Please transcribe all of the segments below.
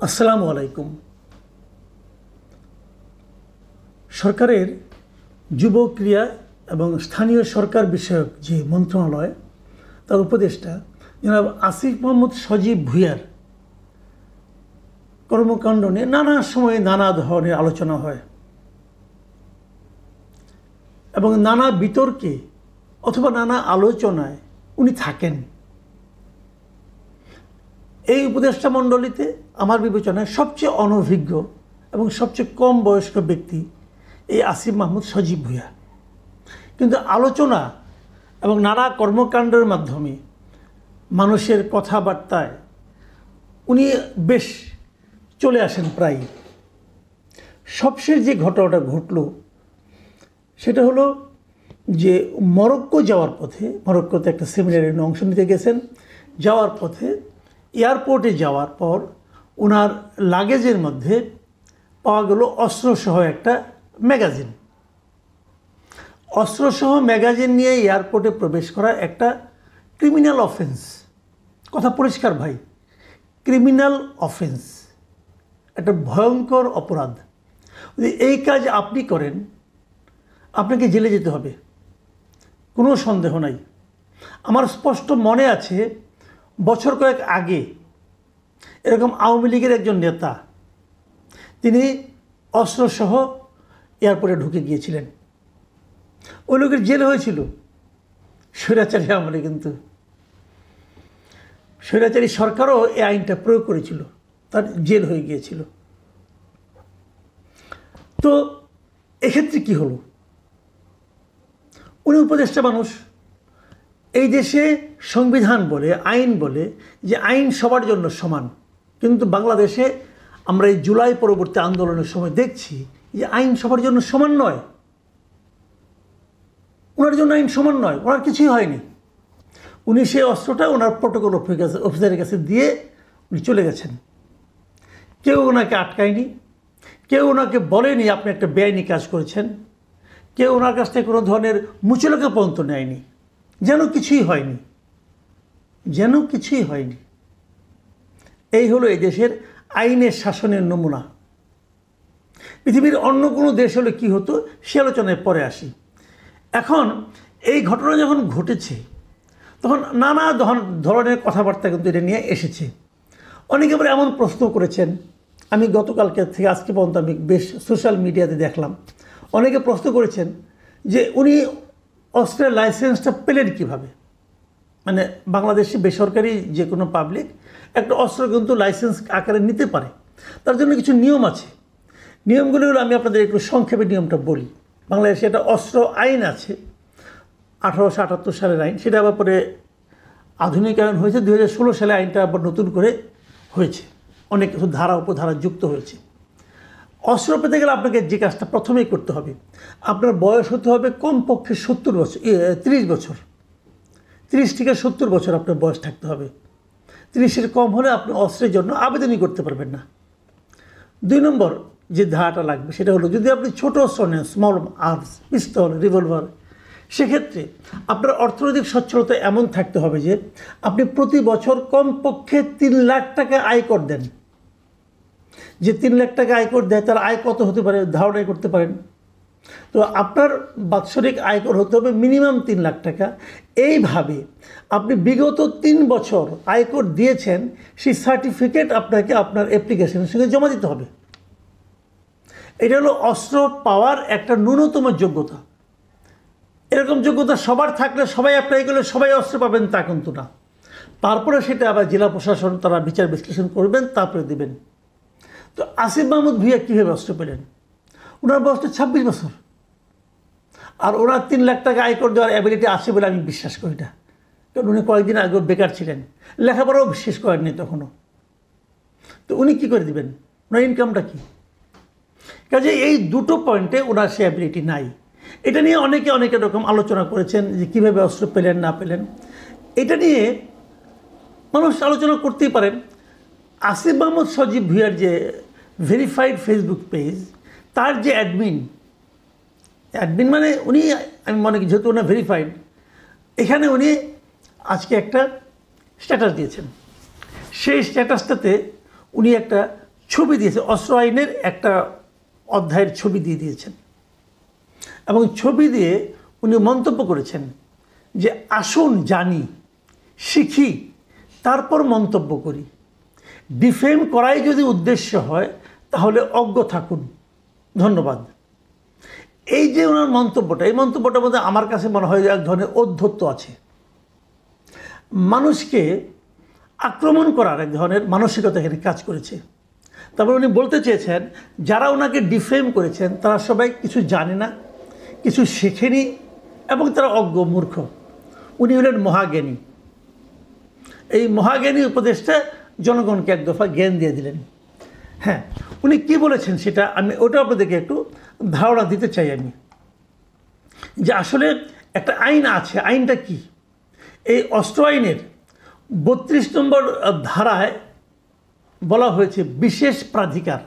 আসসালামু আলাইকুম। সরকারের যুব ক্রিয়া এবং স্থানীয় সরকার বিষয়ক যে মন্ত্রণালয় তার উপদেষ্টা জনাব আসিফ মোহাম্মদ সজীব ভুঁইয়ার কর্মকাণ্ড নিয়ে নানা সময়ে নানা ধরনের আলোচনা হয় এবং নানা বিতর্কে অথবা নানা আলোচনায় উনি থাকেন। এই উপদেষ্টা মণ্ডলীতে আমার বিবেচনায় সবচেয়ে অনভিজ্ঞ এবং সবচেয়ে কম বয়স্ক ব্যক্তি এই আসিফ মাহমুদ সজীব ভুঁইয়া। কিন্তু আলোচনা এবং নানা কর্মকাণ্ডের মাধ্যমে মানুষের কথাবার্তায় উনি বেশ চলে আসেন প্রায়। সবশেষ যে ঘটনাটা ঘটল সেটা হলো যে মরক্কো যাওয়ার পথে, মরক্কোতে একটা সেমিনারে অংশ নিতে গেছেন, যাওয়ার পথে এয়ারপোর্টে যাওয়ার পর ওনার লাগেজের মধ্যে পাওয়া গেল অস্ত্রসহ একটা ম্যাগাজিন। অস্ত্রসহ ম্যাগাজিন নিয়ে এয়ারপোর্টে প্রবেশ করা একটা ক্রিমিনাল অফেন্স। কথা পরিষ্কার ভাই, ক্রিমিনাল অফেন্স, একটা ভয়ঙ্কর অপরাধ। যদি এই কাজ আপনি করেন আপনাকে জেলে যেতে হবে, কোনো সন্দেহ নাই। আমার স্পষ্ট মনে আছে বছর কয়েক আগে এরকম আওয়ামী লীগের একজন নেতা তিনি অস্ত্রসহ এয়ারপোর্টে ঢুকে গিয়েছিলেন। ওই লোকের জেল হয়েছিল, স্বৈরাচারী আমলে। কিন্তু স্বৈরাচারী সরকারও এই আইনটা প্রয়োগ করেছিল, তার জেল হয়ে গিয়েছিল। তো এক্ষেত্রে কি হলো? উনি উপদেষ্টা মানুষ। এই দেশে সংবিধান বলে, আইন বলে যে আইন সবার জন্য সমান, কিন্তু বাংলাদেশে আমরা এই জুলাই পরবর্তী আন্দোলনের সময় দেখছি যে আইন সবার জন্য সমান নয়। ওনার জন্য আইন সমান নয়, ওনার কিছুই হয়নি। উনি সেই অস্ত্রটা ওনার প্রটোকল অফিসারের কাছে দিয়ে উনি চলে গেছেন। কেউ ওনাকে আটকায়নি, কেউ ওনাকে বলেনি আপনি একটা বেআইনি কাজ করেছেন, কেউ ওনার কাছ থেকে কোনো ধরনের মুচলেকা পর্যন্ত নেয়নি, যেন কিছুই হয়নি, যেন কিছুই হয়নি। এই হলো এই দেশের আইনের শাসনের নমুনা। পৃথিবীর অন্য কোনো দেশ হলে কী হতো সে আলোচনায় পরে আসি। এখন এই ঘটনা যখন ঘটেছে তখন নানা ধরনের কথাবার্তা কিন্তু এটা নিয়ে এসেছে। অনেকে আবার এমন প্রশ্ন করেছেন, আমি গতকালকে থেকে আজকে পর্যন্ত আমি বেশ সোশ্যাল মিডিয়াতে দেখলাম, অনেকে প্রশ্ন করেছেন যে উনি অস্ত্রের লাইসেন্সটা পেলেন কীভাবে। মানে বাংলাদেশে বেসরকারি যে কোনো পাবলিক একটা অস্ত্র কিন্তু লাইসেন্স আকারে নিতে পারে, তার জন্য কিছু নিয়ম আছে। নিয়মগুলো হলো, আমি আপনাদের একটু সংক্ষেপে নিয়মটা বলি। বাংলাদেশে একটা অস্ত্র আইন আছে, 1878 সালের আইন, সেটা আবার পরে আধুনিকায়ন হয়েছে। 2016 সালে আইনটা আবার নতুন করে হয়েছে, অনেক কিছু ধারা উপধারা যুক্ত হয়েছে। অস্ত্র পেতে গেলে আপনাকে যে কাজটা প্রথমেই করতে হবে, আপনার বয়স হতে হবে কমপক্ষে 30 বছর, 30 বছর, 30 থেকে 70 বছর আপনার বয়স থাকতে হবে। 30-এর কম হলে আপনি অস্ত্রের জন্য আবেদনই করতে পারবেন না। 2 নম্বর যে ধারাটা লাগবে সেটা হলো, যদি আপনি ছোট অস্ত্র নেন, স্মল আর্মস, পিস্তল, রিভলভার, সেক্ষেত্রে আপনার অর্থনৈতিক সচ্ছলতা এমন থাকতে হবে যে আপনি প্রতি বছর কমপক্ষে 3 লাখ টাকা আয়কর দেন। যে 3 লাখ টাকা আয়কর দেয় তার আয় কত হতে পারে ধারণাই করতে পারেন। তো আপনার বাৎসরিক আয়কর হতে হবে মিনিমাম 3 লাখ টাকা। এইভাবে আপনি বিগত 3 বছর আয়কর দিয়েছেন সেই সার্টিফিকেট আপনাকে আপনার অ্যাপ্লিকেশনের সঙ্গে জমা দিতে হবে। এটা হলো অস্ত্র পাওয়ার একটা ন্যূনতম যোগ্যতা। এরকম যোগ্যতা সবার থাকলে সবাই অ্যাপ্লাই করলে সবাই অস্ত্র পাবেন তা কিন্তু না। তারপরে সেটা আবার জেলা প্রশাসন তারা বিচার বিশ্লেষণ করবেন, তারপরে দেবেন। তো আসিফ মাহমুদ ভুঁইয়া কীভাবে অস্ত্র পেলেন? ওনার বয়সটা 26 বছর, আর ওনার 3 লাখ টাকা আয়কর দেওয়ার অ্যাবিলিটি আছে বলে আমি বিশ্বাস করি না। কারণ উনি কয়েকদিন আগেও বেকার ছিলেন, লেখাপড়াও শেষ করেননি তখনও। তো উনি কী করে দেবেন? ওনার ইনকামটা কী? কাজে এই দুটো পয়েন্টে ওনার সে অ্যাবিলিটি নাই। এটা নিয়ে অনেকে অনেক রকম আলোচনা করেছেন যে কীভাবে অস্ত্র পেলেন না পেলেন। এটা নিয়ে মানুষ আলোচনা করতেই পারেন। আসিফ মাহমুদ সজীব ভুঁইয়ার যে ভেরিফাইড ফেসবুক পেজ, তার যে অ্যাডমিন মানে উনি, আমি মনে করি যেহেতু ওনার ভেরিফাইড, এখানে উনি আজকে একটা স্ট্যাটাস দিয়েছেন। সেই স্ট্যাটাসটাতে উনি একটা ছবি দিয়েছে, অস্ত্র আইনের একটা অধ্যায়ের ছবি দিয়ে দিয়েছেন এবং ছবি দিয়ে উনি মন্তব্য করেছেন যে আসুন জানি, শিখি, তারপর মন্তব্য করি। ডিফেম করাই যদি উদ্দেশ্য হয় তাহলে অজ্ঞ থাকুন। ধন্যবাদ। এই যে ওনার মন্তব্যটা, এই মন্তব্যটার মধ্যে আমার কাছে মনে হয় এক ধরনের ঔদ্ধত্য আছে। মানুষকে আক্রমণ করার এক ধরনের মানসিকতা এখানে কাজ করেছে। তারপর উনি বলতে চেয়েছেন যারা ওনাকে ডিফেম করেছেন তারা সবাই কিছু জানে না, কিছু শেখেনি এবং তারা অজ্ঞ, মূর্খ। উনি হলেন মহাজ্ঞানী। এই মহাজ্ঞানী উপদেশটা জনগণকে এক দফা জ্ঞান দিয়ে দিলেন। হ্যাঁ, উনি কি বলেছেন সেটা আমি ওটা আপনাদেরকে একটু ধারণা দিতে চাই আমি, যে আসলে একটা আইন আছে। আইনটা কি? এই অস্ত্র আইনের 32 নম্বর ধারায় বলা হয়েছে বিশেষ প্রাধিকার।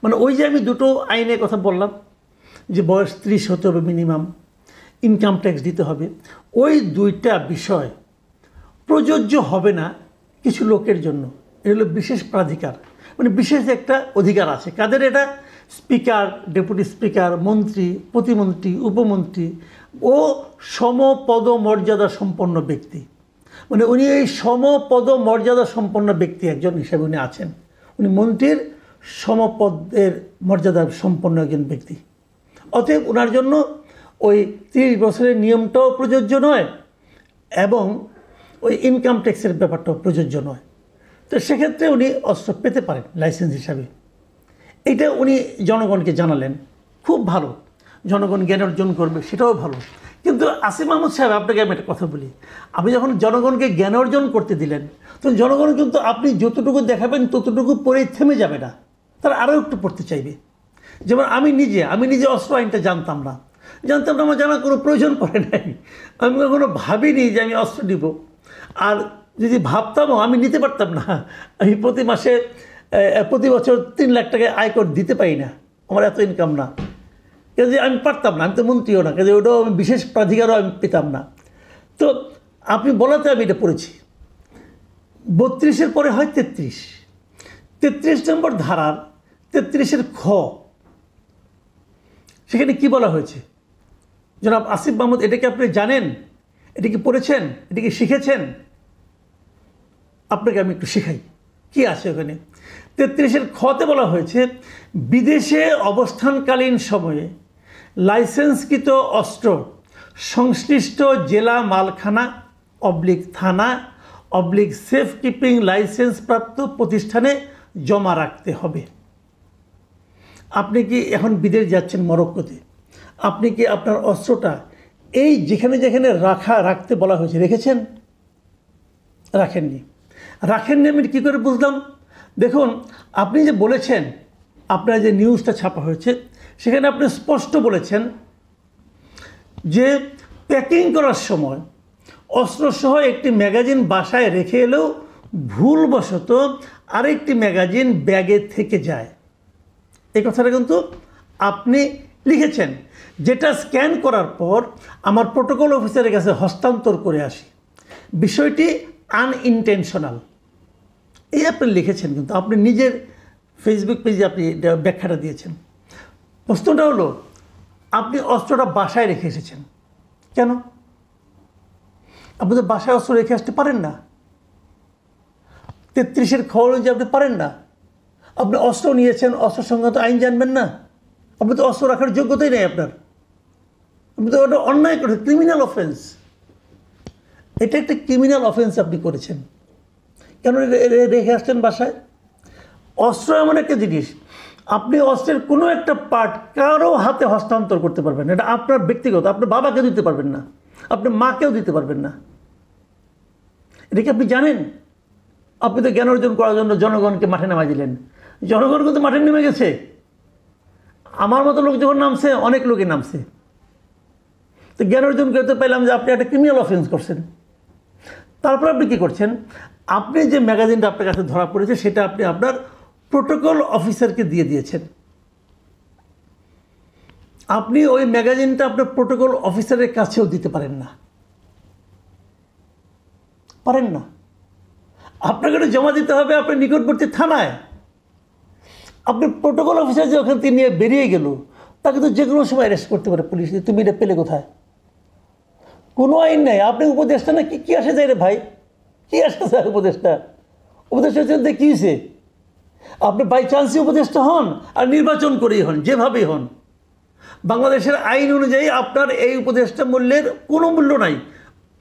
মানে ওই যে আমি দুটো আইনের কথা বললাম যে বয়স 30 হতে হবে মিনিমাম, ইনকাম ট্যাক্স দিতে হবে, ওই দুইটা বিষয় প্রযোজ্য হবে না কিছু লোকের জন্য। এটা হলো বিশেষ প্রাধিকার, মানে বিশেষ একটা অধিকার আছে। কাদের এটা? স্পিকার, ডেপুটি স্পিকার, মন্ত্রী, প্রতিমন্ত্রী, উপমন্ত্রী ও সমপদ মর্যাদা সম্পন্ন ব্যক্তি। মানে উনি এই সমপদ মর্যাদা সম্পন্ন ব্যক্তি একজন হিসেবে উনি আছেন। উনি মন্ত্রীর সমপদের মর্যাদা সম্পন্ন একজন ব্যক্তি। অতএব ওনার জন্য ওই 30 বছরের নিয়মটাও প্রযোজ্য নয় এবং ওই ইনকাম ট্যাক্সের ব্যাপারটাও প্রযোজ্য নয়। তো সেক্ষেত্রে উনি অস্ত্র পেতে পারেন লাইসেন্স হিসাবে। এটা উনি জনগণকে জানালেন, খুব ভালো। জনগণ জ্ঞান অর্জন করবে, সেটাও ভালো। কিন্তু আসিফ মাহমুদ সাহেব, আপনাকে আমি একটা কথা বলি, আপনি যখন জনগণকে জ্ঞান অর্জন করতে দিলেন তখন জনগণ কিন্তু আপনি যতটুকু দেখাবেন ততটুকু পরেই থেমে যাবে না, তারা আরও একটু পড়তে চাইবে। যেমন আমি নিজে অস্ত্র আইনটা জানতাম না, আমার জানার কোনো প্রয়োজন পড়ে নাই। আমি কখনো ভাবিনি যে আমি অস্ত্র নিব, আর যদি ভাবতামও আমি নিতে পারতাম না। আমি প্রতি বছর 3 লাখ টাকা আয়কর দিতে পারি না, আমার এত ইনকাম না, কাজে আমি পারতাম না। আমি তো মন্ত্রীও না, কাজে ওটাও আমি বিশেষ প্রাধিকারও আমি পেতাম না। তো আপনি বলাতে আমি এটা পড়েছি। 32-এর পরে হয় 33 নম্বর ধারার 33-এর খ, সেখানে কি বলা হয়েছে? জনাব আসিফ মাহমুদ, এটা কি আপনি জানেন? এটা কি পড়েছেন? এটা কি শিখেছেন? আপনাকে আমি একটু শেখাই কি আছে ওখানে। 33-এর খতে বলা হয়েছে বিদেশে অবস্থানকালীন সময়ে লাইসেন্সকৃত অস্ত্র সংশ্লিষ্ট জেলা মালখানা থানা সেফ কিপিং লাইসেন্স প্রাপ্ত প্রতিষ্ঠানে জমা রাখতে হবে। আপনি কি এখন বিদেশ যাচ্ছেন মরক্কোতে, আপনি কি আপনার অস্ত্রটা এই যেখানে যেখানে রাখতে বলা হয়েছে রেখেছেন? রাখেননি। আমি কী করে বুঝলাম? দেখুন, আপনি যে বলেছেন, আপনার যে নিউজটা ছাপা হয়েছে সেখানে আপনি স্পষ্ট বলেছেন যে প্যাকিং করার সময় অস্ত্রসহ একটি ম্যাগাজিন বাসায় রেখে এলেও ভুলবশত আরেকটি ম্যাগাজিন ব্যাগে থেকে যায়। এই কথাটা কিন্তু আপনি লিখেছেন, যেটা স্ক্যান করার পর আমার প্রোটোকল অফিসারের কাছে হস্তান্তর করে আসি। বিষয়টি আনইনটেনশনাল, এই আপনি লিখেছেন, কিন্তু আপনি নিজের ফেসবুক পেজে আপনি ব্যাখ্যাটা দিয়েছেন। প্রশ্নটা হলো, আপনি অস্ত্রটা বাসায় রেখে এসেছেন কেন? আপনি তো বাসায় অস্ত্র রেখে আসতে পারেন না। 33-এর খবর যে আপনি পারেন না। আপনি অস্ত্র নিয়েছেন, অস্ত্র সংক্রান্ত আইন জানবেন না? আপনি তো অস্ত্র রাখার যোগ্যতাই নেই আপনার। আপনি তো ওটা অন্যায় করেছেন, ক্রিমিনাল অফেন্স। এটা একটা ক্রিমিনাল অফেন্স আপনি করেছেন। কেন রেখে আসছেন বাসায়? অস্ত্র এমন একটা জিনিস, আপনি অস্ত্রের কোনো একটা পার্ট কারো হাতে হস্তান্তর করতে পারবেন না। এটা আপনার ব্যক্তিগত, আপনার বাবাকে দিতে পারবেন না, আপনার মাকেও দিতে পারবেন না। এটা কি আপনি জানেন? আপনি তো জ্ঞান অর্জন করার জন্য জনগণকে মাঠে নামাই দিলেন। জনগণ কিন্তু মাঠে নেমে গেছে। আমার মতো লোক যখন নামছে, অনেক লোকই নামছে। তো জ্ঞান অর্জন করতে পারলাম যে আপনি একটা ক্রিমিনাল অফেন্স করছেন। তারপর আপনি কী করছেন? আপনি যে ম্যাগাজিনটা আপনার কাছে ধরা পড়েছে সেটা আপনি আপনার প্রোটোকল অফিসারকে দিয়ে দিয়েছেন। আপনি ওই ম্যাগাজিনটা আপনার প্রোটোকল অফিসারের কাছেও দিতে পারেন না। আপনাকে জমা দিতে হবে আপনার নিকটবর্তী থানায়। আপনি প্রোটোকল অফিসার যে ওখান থেকে নিয়ে বেরিয়ে গেল, তাকে তো যে কোনো সময় অ্যারেস্ট করতে পারে পুলিশ। তুমি এটা পেলে কোথায়? কোনো আইন নাই। আপনি উপদেষ্টা না, কি আসে যায় রে ভাই? কি আসে যায় উপদেষ্টা? উপদেষ্টা হচ্ছে কী হয়েছে? আপনি বাই চান্সই উপদেষ্টা হন আর নির্বাচন করেই হন, যেভাবেই হন, বাংলাদেশের আইন অনুযায়ী আপনার এই উপদেষ্টা মূল্যের কোনো মূল্য নাই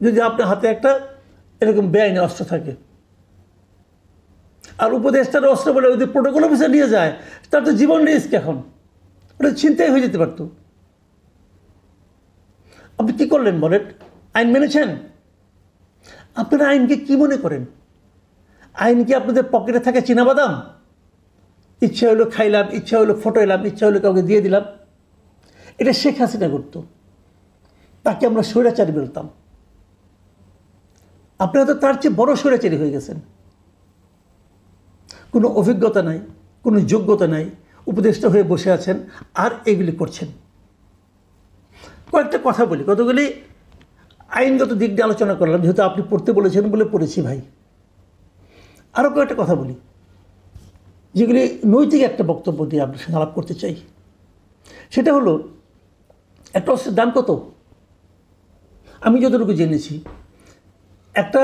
যদি আপনার হাতে একটা এরকম বেআইনি অস্ত্র থাকে। আর উপদেষ্টার অস্ত্র বলে যদি প্রোটোকল অফিসার নিয়ে যায়, তার তো জীবন রিস্ক। এখন ওটা ছিনতাই হয়ে যেতে পারত। আপনি কী করলেন বলেন? আইন মেনেছেন? আপনারা আইনকে কি মনে করেন? আইন কি আপনাদের পকেটে থাকে চীনাবাদাম? ইচ্ছা হলো খাইলাম, ইচ্ছা হলো ফটো এলাম, ইচ্ছা হলো কাউকে দিয়ে দিলাম। এটা শেখ হাসিনা করত, তাকে আমরা স্বৈরাচারী বলতাম। আপনারা তো তার চেয়ে বড় স্বৈরাচারী হয়ে গেছেন। কোনো অভিজ্ঞতা নাই, কোনো যোগ্যতা নাই, উপদেষ্টা হয়ে বসে আছেন আর এগুলি করছেন। কয়েকটা কথা বলি, কতগুলি আইনগত দিক দিয়ে আলোচনা করলাম, যেহেতু আপনি পড়তে বলেছেন বলে পড়েছি ভাই। আরও কয়েকটা কথা বলি যেগুলি নৈতিক একটা বক্তব্য দিয়ে আপনার সঙ্গে আলাপ করতে চাই। সেটা হলো, একটা অস্ত্রের দাম কত? আমি যতটুকু জেনেছি, একটা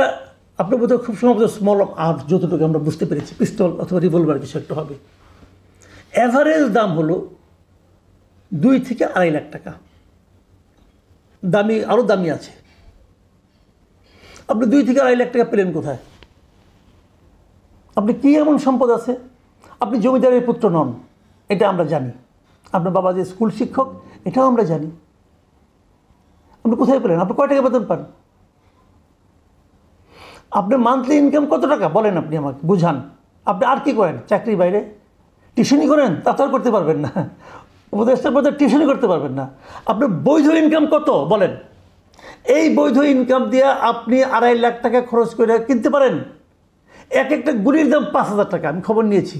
আপনার বোধহয় খুব সম্ভবত স্মল আর্মস, যতটুকু আমরা বুঝতে পেরেছি, পিস্তল অথবা রিভলভার কিছু একটা হবে। অ্যাভারেজ দাম হলো 2 থেকে 2.5 লাখ টাকা। দামি, আরও দামি আছে। আপনি 2 থেকে 2.5 লাখ টাকা পেলেন কোথায়? আপনি কী এমন সম্পদ আছে? আপনি জমিদারের পুত্র নন, এটা আমরা জানি। আপনার বাবা যে স্কুল শিক্ষক, এটাও আমরা জানি। আপনি কোথায় পেলেন? আপনি কয় টাকা বেতন পান? আপনার মান্থলি ইনকাম কত টাকা বলেন? আপনি আমাকে বুঝান। আপনি আর কি করেন চাকরির বাইরে? টিউশনি করেন? তা তো আর করতে পারবেন না। উপদেষ্টার পদে টিউশনি করতে পারবেন না। আপনার বৈধ ইনকাম কত বলেন? এই বৈধ ইনকাম দিয়ে আপনি 2.5 লাখ টাকা খরচ করে কিনতে পারেন এক একটা গুলির দাম 5,000 টাকা। আমি খবর নিয়েছি,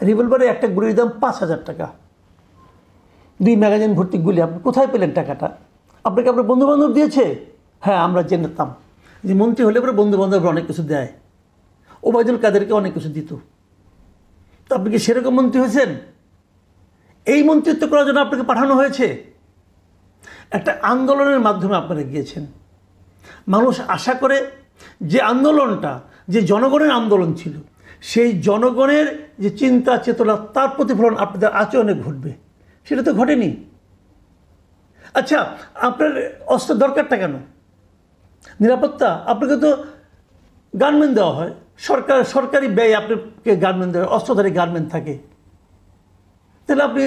রিভলভারে একটা গুলির দাম 5,000 টাকা। 2 ম্যাগাজিন ভর্তি গুলি। আপনি কোথায় পেলেন টাকাটা? আপনাকে আপনার বন্ধুবান্ধব দিয়েছে? হ্যাঁ, আমরা জেনেতাম যে মন্ত্রী হলে পরে বন্ধুবান্ধবরা অনেক কিছু দেয়। ওবায়দুল কাদেরকে অনেক কিছু দিত। তো আপনি কি সেরকম মন্ত্রী হয়েছেন? এই মন্ত্রিত্ব করার জন্য আপনাকে পাঠানো হয়েছে? একটা আন্দোলনের মাধ্যমে আপনারা গিয়েছেন। মানুষ আশা করে যে আন্দোলনটা, যে জনগণের আন্দোলন ছিল, সেই জনগণের যে চিন্তা চেতনা, তার প্রতিফলন আপনাদের আচরণে ঘটবে, সেটা তো ঘটেনি। আচ্ছা, আপনার অস্ত্রের দরকারটা কেন? নিরাপত্তা। আপনাকে তো গানম্যান দেওয়া হয়, সরকারি ব্যয় আপনাকে গানম্যান দেওয়া হয়, অস্ত্রধারী গানম্যান থাকে। তাহলে আপনি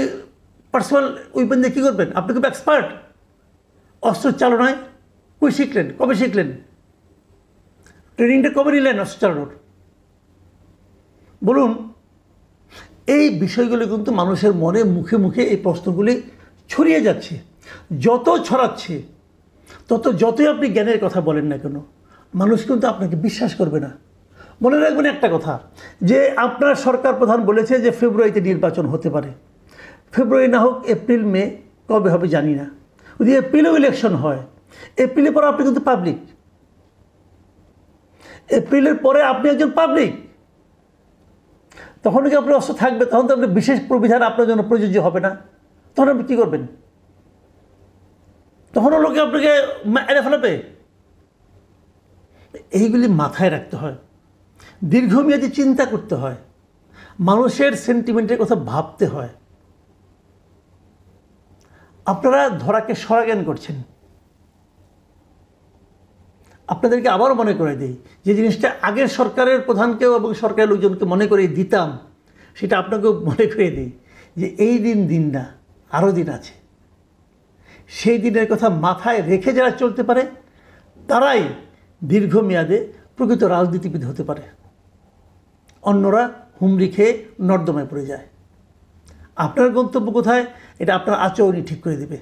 পার্সোনাল উইপেন দিয়ে কী করবেন? আপনি খুব এক্সপার্ট অস্ত্র চালনায়। কই শিখলেন? কবে শিখলেন? ট্রেনিংটা কবে নিলেন অস্ত্র চালানোর? বলুন। এই বিষয়গুলি কিন্তু মানুষের মনে, মুখে মুখে এই প্রশ্নগুলি ছড়িয়ে যাচ্ছে। যত ছড়াচ্ছে, যতই আপনি জ্ঞানের কথা বলেন না কেন, মানুষ কিন্তু আপনাকে বিশ্বাস করবে না। মনে রাখবেন একটা কথা, যে আপনার সরকার প্রধান বলেছে যে ফেব্রুয়ারিতে নির্বাচন হতে পারে। ফেব্রুয়ারি না হোক, এপ্রিল, মে, কবে হবে জানি না। যদি এপ্রিলেও ইলেকশন হয়, এপ্রিলের পরে আপনি কিন্তু পাবলিক। এপ্রিলের পরে আপনি একজন পাবলিক। তখন কি আপনার অস্ত্র থাকবে? তখন তো আপনি বিশেষ প্রবিধান আপনার জন্য প্রযোজ্য হবে না। তখন আপনি কী করবেন? তখনও লোকে আপনাকে এড়ে ফেলাবে। এইগুলি মাথায় রাখতে হয়, দীর্ঘমেয়াদী চিন্তা করতে হয়, মানুষের সেন্টিমেন্টের কথা ভাবতে হয়। আপনারা ধরাকে সরাজ্ঞান করছেন। আপনাদেরকে আবারও মনে করে দিই, যে জিনিসটা আগের সরকারের প্রধানকেও এবং সরকারের লোকজনকে মনে করে দিতাম, সেটা আপনাকেও মনে করে দিই, যে এই দিন না, আরও দিন আছে। সেই দিনের কথা মাথায় রেখে যারা চলতে পারে, তারাই দীর্ঘমেয়াদে প্রকৃত রাজনীতিবিদ হতে পারে। অন্যরা হুমড়ি খেয়ে নর্দমায় পড়ে যায়। আপনার গন্তব্য কোথায়, এটা আপনার আচরণই ঠিক করে দেবে।